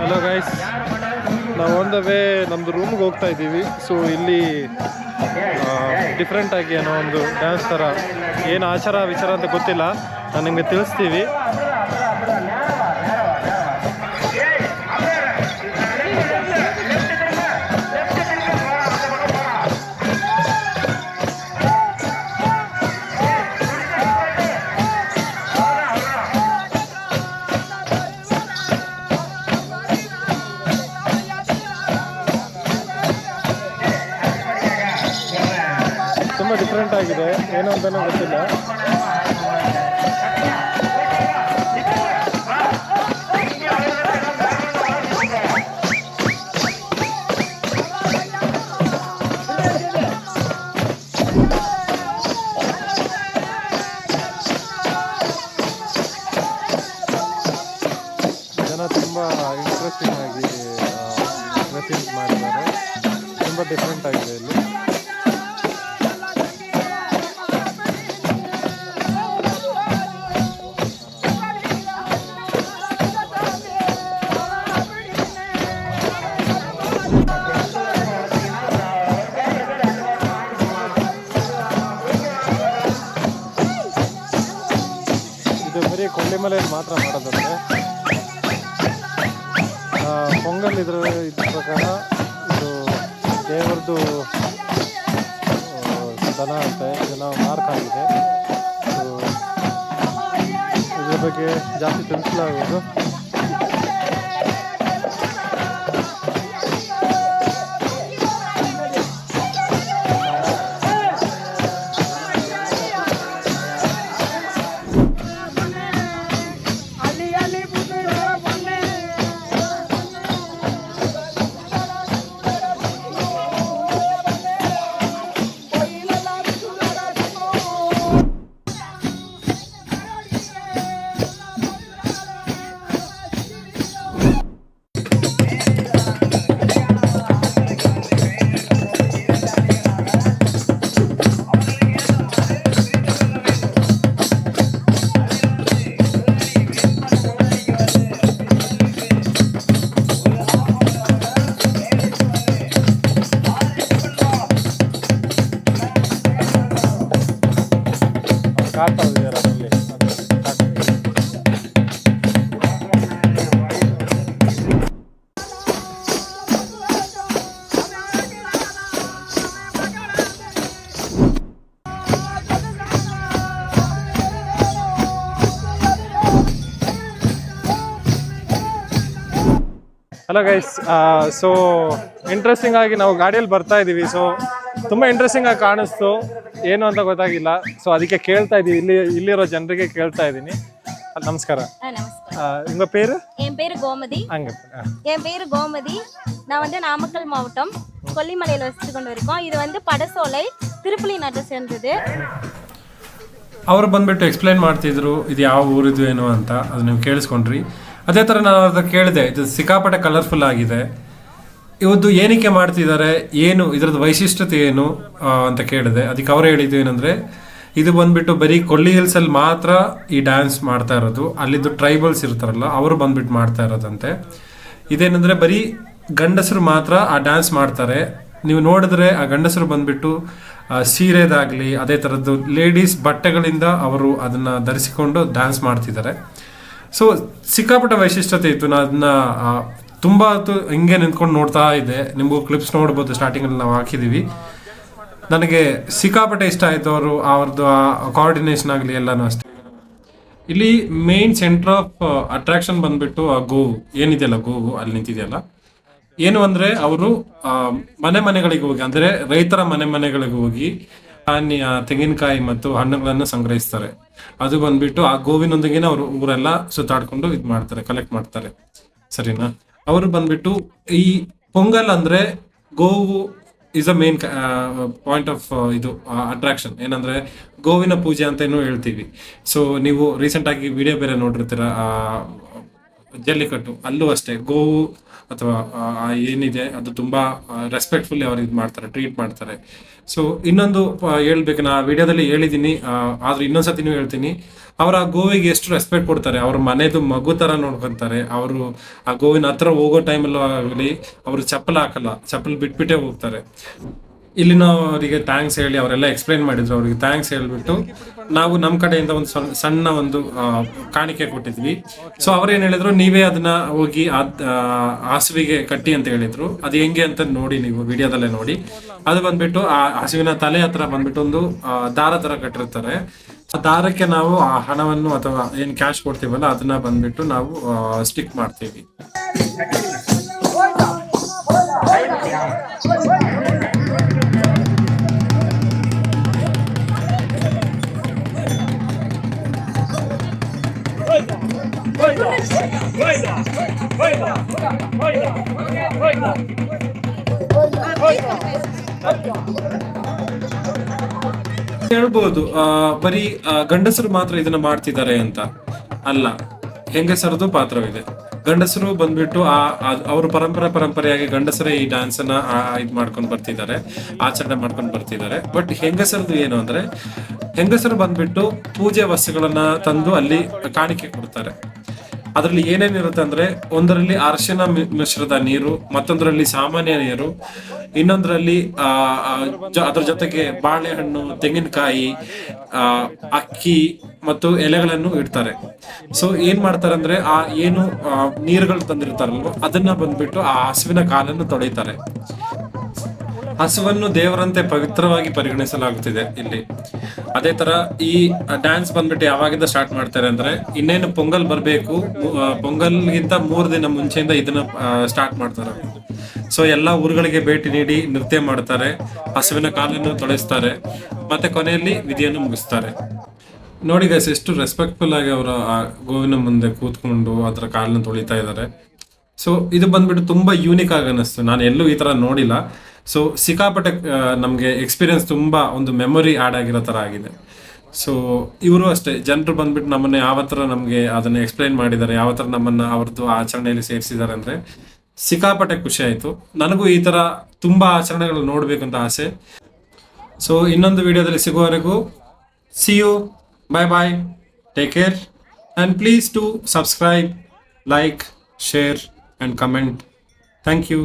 Hello guys, ನಾವು on the way ನಮ್ಮದು ರೂಮ್ಗೆ ಹೋಗ್ತಾ ಇದ್ದೀವಿ. ಸೊ ಇಲ್ಲಿ ಡಿಫ್ರೆಂಟಾಗಿ ಏನೋ ಒಂದು ಡ್ಯಾನ್ಸ್ ಥರ ಏನು ಆಚಾರ ವಿಚಾರ ಅಂತ ಗೊತ್ತಿಲ್ಲ, ನಾನು ನಿಮಗೆ ತಿಳಿಸ್ತೀವಿ. ತುಂಬ ಡಿಫ್ರೆಂಟ್ ಆಗಿದೆ, ಏನು ಅಂತಲೂ ಗೊತ್ತಿಲ್ಲ. ಜನ ತುಂಬ ಇಂಟ್ರೆಸ್ಟಿಂಗ್ ಆಗಿ ಡ್ರೆಸ್ಸಿಂಗ್ ಮಾಡಿದ್ದಾರೆ, ತುಂಬ ಡಿಫ್ರೆಂಟ್ ಆಗಿದೆ ಇಲ್ಲಿ. ಇದು ಬರೀ ಕೊಳ್ಳಿಮಲೆಯಲ್ಲಿ ಮಾತ್ರ ಮಾಡೋದಂತೆ. ಪೊಂಗಲ್ ಇದ್ರ ಪ್ರಕಾರ ಇದು ದೇವರದ್ದು ದನ ಅಂತೆ, ಇದನ್ನು ಮಾರ್ಕ್ ಆಗಿದೆ. ಇದ್ರ ಬಗ್ಗೆ ಜಾಸ್ತಿ ತಿಳಿಸಲಾಗುವುದು. ಕಾಡ್ತಾ ಇದ್ದಾರೆ ಅಲ್ಲಿ. ಹಲೋ ಗೈಸ್, ಸೊ ಇಂಟ್ರೆಸ್ಟಿಂಗ್ ಆಗಿ ನಾವು ಗಾಡಿಯಲ್ಲಿ ಬರ್ತಾ ಇದ್ದೀವಿ. ಸೊ ತುಂಬ ಇಂಟ್ರೆಸ್ಟಿಂಗ್ ಆಗಿ ಕಾಣಿಸ್ತು, ಏನು ಅಂತ ಗೊತ್ತಾಗಿಲ್ಲ. ಸೊ ಅದಕ್ಕೆ ಕೇಳ್ತಾ ಇದ್ದೀವಿ, ಇಲ್ಲಿರೋ ಜನರಿಗೆ ಕೇಳ್ತಾ ಇದ್ದೀನಿ. ನಮಸ್ಕಾರ, உங்க பேரு? என் பேரு கோமதி. என் பேரு கோமதி. நான் வந்து நாமக்கல் மாவட்டம் கொல்லிமலையில் வசித்து கொண்டு இருக்கோம். இது வந்து படசோலை திருப்புலி நட்டை சேர்ந்தது. ಅವರು ಬಂದ್ಬಿಟ್ಟು ಎಕ್ಸ್ಪ್ಲೈನ್ ಮಾಡ್ತಿದ್ರು ಇದು ಯಾವ ಊರಿದು ಏನು ಅಂತ, ಅದು ನೀವು ಕೇಳಿಸ್ಕೊಂಡ್ರಿ. ಅದೇ ಥರ ನಾನು ಅದಕ್ಕೆ ಕೇಳಿದೆ, ಇದು ಸಿಕ್ಕಾಪಟ್ಟೆ ಕಲರ್ಫುಲ್ ಆಗಿದೆ, ಇವತ್ತು ಏನಕ್ಕೆ ಮಾಡ್ತಿದ್ದಾರೆ, ಏನು ಇದರದ್ದು ವೈಶಿಷ್ಟ್ಯತೆ ಏನು ಅಂತ ಕೇಳಿದೆ. ಅದಕ್ಕೆ ಅವರು ಹೇಳಿದ್ದು ಏನಂದರೆ, ಇದು ಬಂದ್ಬಿಟ್ಟು ಬರೀ ಕೊಲ್ಲಿ ಹಿಲ್ಸಲ್ಲಿ ಮಾತ್ರ ಈ ಡ್ಯಾನ್ಸ್ ಮಾಡ್ತಾ ಇರೋದು, ಅಲ್ಲಿದ್ದು ಟ್ರೈಬಲ್ಸ್ ಇರ್ತಾರಲ್ಲ ಅವರು ಬಂದ್ಬಿಟ್ಟು ಮಾಡ್ತಾ ಇರೋದಂತೆ. ಇದೇನೆಂದರೆ ಬರೀ ಗಂಡಸರು ಮಾತ್ರ ಆ ಡ್ಯಾನ್ಸ್ ಮಾಡ್ತಾರೆ. ನೀವು ನೋಡಿದ್ರೆ ಆ ಗಂಡಸರು ಬಂದ್ಬಿಟ್ಟು ಸೀರೆದಾಗಲಿ ಅದೇ ಥರದ್ದು ಲೇಡೀಸ್ ಬಟ್ಟೆಗಳಿಂದ ಅವರು ಅದನ್ನು ಧರಿಸಿಕೊಂಡು ಡ್ಯಾನ್ಸ್ ಮಾಡ್ತಿದ್ದಾರೆ. ಸೊ ಸಿಕ್ಕಾಪಟ್ಟೆ ವೈಶಿಷ್ಟ್ಯತೆ ಇತ್ತು. ನಾನು ಅದನ್ನ ತುಂಬ ಹೊತ್ತು ಹಿಂಗೆ ನಿಂತ್ಕೊಂಡು ನೋಡ್ತಾ ಇದ್ದೆ. ನಿಮಗೂ ಕ್ಲಿಪ್ಸ್ ನೋಡ್ಬೋದು, ಸ್ಟಾರ್ಟಿಂಗಲ್ಲಿ ನಾವು ಹಾಕಿದ್ದೀವಿ. ನನಗೆ ಸಿಕ್ಕಾಪಟ್ಟೆ ಇಷ್ಟ ಆಯಿತು. ಅವ್ರದ್ದು ಕೋಆರ್ಡಿನೇಷನ್ ಆಗಲಿ ಎಲ್ಲನೂ ಅಷ್ಟೇ. ಇಲ್ಲಿ ಮೇನ್ ಸೆಂಟರ್ ಆಫ್ ಅಟ್ರಾಕ್ಷನ್ ಬಂದ್ಬಿಟ್ಟು ಆ ಗೋವು ಏನಿದೆಯಲ್ಲ, ಗೋವು ಅಲ್ಲಿ ನಿಂತಿದೆಯಲ್ಲ, ಏನು ಅಂದರೆ ಅವರು ಮನೆಗಳಿಗೆ ಹೋಗಿ, ಅಂದರೆ ರೈತರ ಮನೆಗಳಿಗೆ ಹೋಗಿ ತೆಂಗಿನಕಾಯಿ ಮತ್ತು ಹಣ್ಣುಗಳನ್ನು ಸಂಗ್ರಹಿಸ್ತಾರೆ. ಅದು ಬಂದ್ಬಿಟ್ಟು ಆ ಗೋವಿನೊಂದಿಗೆ ಅವರು ಊರೆಲ್ಲ ಸುತ್ತಾಡ್ಕೊಂಡು ಇದು ಮಾಡ್ತಾರೆ, ಕಲೆಕ್ಟ್ ಮಾಡ್ತಾರೆ. ಸರಿನಾ? ಅವರು ಬಂದ್ಬಿಟ್ಟು ಈ ಪೊಂಗಲ್ ಅಂದರೆ ಗೋವು is a main point of ಇದು ಅಟ್ರಾಕ್ಷನ್. ಏನಂದ್ರೆ ಗೋವಿನ ಪೂಜೆ ಅಂತ ಏನೋ ಹೇಳ್ತೀವಿ. ಸೊ ನೀವು ರೀಸೆಂಟ್ ಆಗಿ ವಿಡಿಯೋ ಬೇರೆ ನೋಡಿರ್ತೀರ, ಜಲ್ಲಿಕಟ್ಟು ಅಲ್ಲೂ ಅಷ್ಟೇ ಗೋವು ಅಥವಾ ಏನಿದೆ ಅದು ತುಂಬಾ ರೆಸ್ಪೆಕ್ಟ್ಫುಲ್ಲಿ ಅವ್ರು ಇದು ಮಾಡ್ತಾರೆ, ಟ್ರೀಟ್ ಮಾಡ್ತಾರೆ. ಸೊ ಇನ್ನೊಂದು ಹೇಳ್ಬೇಕು, ನಾ ವಿಡಿಯೋದಲ್ಲಿ ಹೇಳಿದ್ದೀನಿ, ಆದ್ರೆ ಇನ್ನೊಂದ್ಸತಿನೂ ಹೇಳ್ತೀನಿ, ಅವ್ರ ಆ ಗೋವಿಗೆ ಎಷ್ಟು ರೆಸ್ಪೆಕ್ಟ್ ಕೊಡ್ತಾರೆ, ಅವ್ರ ಮನೆದು ಮಗು ತರ ನೋಡ್ಕೊಂತಾರೆ. ಅವರು ಆ ಗೋವಿನ ಹತ್ರ ಹೋಗೋ ಟೈಮಲ್ಲೂ ಆಗಲಿ ಅವರು ಚಪ್ಪಲ್ ಹಾಕಲ್ಲ, ಚಪ್ಪಲ್ ಬಿಟ್ಬಿಟ್ಟೇ ಹೋಗ್ತಾರೆ. ಇಲ್ಲಿ ನಾವು ಅವರಿಗೆ ಥ್ಯಾಂಕ್ಸ್ ಹೇಳಿ ಅವರೆಲ್ಲ ಎಕ್ಸ್ಪ್ಲೈನ್ ಮಾಡಿದ್ರು, ಅವರಿಗೆ ಥ್ಯಾಂಕ್ಸ್ ಹೇಳ್ಬಿಟ್ಟು ನಾವು ನಮ್ಮ ಕಡೆಯಿಂದ ಒಂದು ಸಣ್ಣ ಒಂದು ಕಾಣಿಕೆ ಕೊಟ್ಟಿದ್ವಿ. ಸೊ ಅವ್ರೇನ್ ಹೇಳಿದ್ರು, ನೀವೇ ಅದನ್ನ ಹೋಗಿ ಹಸುವಿಗೆ ಕಟ್ಟಿ ಅಂತ ಹೇಳಿದ್ರು. ಅದು ಹೆಂಗೆ ಅಂತ ನೋಡಿ, ನೀವು ವಿಡಿಯೋದಲ್ಲೇ ನೋಡಿ. ಅದು ಬಂದ್ಬಿಟ್ಟು ಆ ಹಸುವಿನ ತಲೆ ಹತ್ರ ಬಂದ್ಬಿಟ್ಟು ಒಂದು ದಾರ ತರ ಕಟ್ಟಿರ್ತಾರೆ. ಆ ದಾರಕ್ಕೆ ನಾವು ಆ ಹಣವನ್ನು ಅಥವಾ ಏನ್ ಕ್ಯಾಶ್ ಕೊಡ್ತೀವಲ್ಲ ಅದನ್ನ ಬಂದ್ಬಿಟ್ಟು ನಾವು ಸ್ಟಿಕ್ ಮಾಡ್ತೀವಿ. ಹೇಳ್ಬೋದು ಬರೀ ಗಂಡಸರು ಮಾತ್ರ ಇದನ್ನ ಮಾಡ್ತಿದ್ದಾರೆ ಅಂತ ಅಲ್ಲ, ಹೆಂಗಸರದು ಪಾತ್ರವಿದೆ. ಗಂಡಸರು ಬಂದ್ಬಿಟ್ಟು ಅವರು ಪರಂಪರೆಯಾಗಿ ಗಂಡಸರೇ ಈ ಡ್ಯಾನ್ಸ್ ಅನ್ನ ಇದು ಮಾಡ್ಕೊಂಡು ಬರ್ತಿದ್ದಾರೆ, ಆಚರಣೆ ಮಾಡ್ಕೊಂಡು ಬರ್ತಿದ್ದಾರೆ. ಬಟ್ ಹೆಂಗಸರದು ಏನು ಅಂದ್ರೆ, ಹೆಂಗಸರು ಬಂದ್ಬಿಟ್ಟು ಪೂಜೆ ವಸ್ತುಗಳನ್ನ ತಂದು ಅಲ್ಲಿ ಕಾಣಿಕೆ ಕೊಡ್ತಾರೆ. ಅದರಲ್ಲಿ ಏನೇನಿರುತ್ತೆ ಅಂದ್ರೆ, ಒಂದರಲ್ಲಿ ಅರಿಶಿನ ಮಿಶ್ರದ ನೀರು, ಮತ್ತೊಂದರಲ್ಲಿ ಸಾಮಾನ್ಯ ನೀರು, ಇನ್ನೊಂದರಲ್ಲಿ ಅದ್ರ ಜೊತೆಗೆ ಬಾಳೆಹಣ್ಣು, ತೆಂಗಿನಕಾಯಿ, ಅಕ್ಕಿ ಮತ್ತು ಎಲೆಗಳನ್ನು ಇಡ್ತಾರೆ. ಸೊ ಏನ್ ಮಾಡ್ತಾರೆ ಅಂದ್ರೆ, ಆ ಏನು ನೀರುಗಳು ತಂದಿರ್ತಾರಲ್ವ ಅದನ್ನ ಬಂದ್ಬಿಟ್ಟು ಆ ಹಸುವಿನ ಕಾಲನ್ನು ತೊಳಿತಾರೆ. ಹಸುವನ್ನು ದೇವರಂತೆ ಪವಿತ್ರವಾಗಿ ಪರಿಗಣಿಸಲಾಗುತ್ತಿದೆ ಇಲ್ಲಿ. ಅದೇ ತರ ಈ ಡ್ಯಾನ್ಸ್ ಬಂದ್ಬಿಟ್ಟು ಯಾವಾಗಿಂದ ಸ್ಟಾರ್ಟ್ ಮಾಡ್ತಾರೆ ಅಂದ್ರೆ, ಇನ್ನೇನು ಪೊಂಗಲ್ ಬರ್ಬೇಕು, ಪೊಂಗಲ್ಗಿಂತ 3 ದಿನ ಮುಂಚೆಯಿಂದ ಇದನ್ನ ಸ್ಟಾರ್ಟ್ ಮಾಡ್ತಾರೆ. ಸೊ ಎಲ್ಲಾ ಊರುಗಳಿಗೆ ಭೇಟಿ ನೀಡಿ ನೃತ್ಯ ಮಾಡ್ತಾರೆ, ಹಸುವಿನ ಕಾಲನ್ನು ತೊಳೆಸ್ತಾರೆ, ಮತ್ತೆ ಕೊನೆಯಲ್ಲಿ ವಿಧಿಯನ್ನು ಮುಗಿಸ್ತಾರೆ. ನೋಡಿ ಗೈಸ್, ಎಷ್ಟು ರೆಸ್ಪೆಕ್ಟ್ಫುಲ್ ಆಗಿ ಅವರ ಗೋವಿನ ಮುಂದೆ ಕೂತ್ಕೊಂಡು ಅದರ ಕಾಲನ್ನು ತೊಳಿತಾ ಇದ್ದಾರೆ. ಸೊ ಇದು ಬಂದ್ಬಿಟ್ಟು ತುಂಬಾ ಯೂನಿಕ್ ಆಗಿ ಅನಿಸ್ತು, ನಾನು ಎಲ್ಲೂ ಈ ತರ ನೋಡಿಲ್ಲ. ಸೊ ಸಿಕ್ಕಾಪಟ್ಟೆ ನಮಗೆ ಎಕ್ಸ್ಪೀರಿಯನ್ಸ್, ತುಂಬಾ ಒಂದು ಮೆಮೊರಿ ಆಡ್ ಆಗಿರೋ ತರ ಆಗಿದೆ. ಸೊ ಇವರು ಅಷ್ಟೇ, ಜನರು ಬಂದ್ಬಿಟ್ಟು ನಮ್ಮನ್ನ ಯಾವ ತರ ನಮಗೆ ಅದನ್ನ ಎಕ್ಸ್ಪ್ಲೈನ್ ಮಾಡಿದ್ದಾರೆ, ಯಾವ ತರ ನಮ್ಮನ್ನ ಅವ್ರದ್ದು ಆಚರಣೆಯಲ್ಲಿ ಸೇರಿಸಿದ್ದಾರೆ ಅಂದ್ರೆ ಸಿಕ್ಕಾಪಟ್ಟೆ ಖುಷಿ ಆಯ್ತು. ನನಗೂ ಈ ತರ ತುಂಬಾ ಆಚರಣೆಗಳು ನೋಡ್ಬೇಕಂತ ಆಸೆ. ಸೊ ಇನ್ನೊಂದು ವಿಡಿಯೋದಲ್ಲಿ ಸಿಗುವವರೆಗೂ see you, bye bye, take care, and please do subscribe, like, share and comment. Thank you.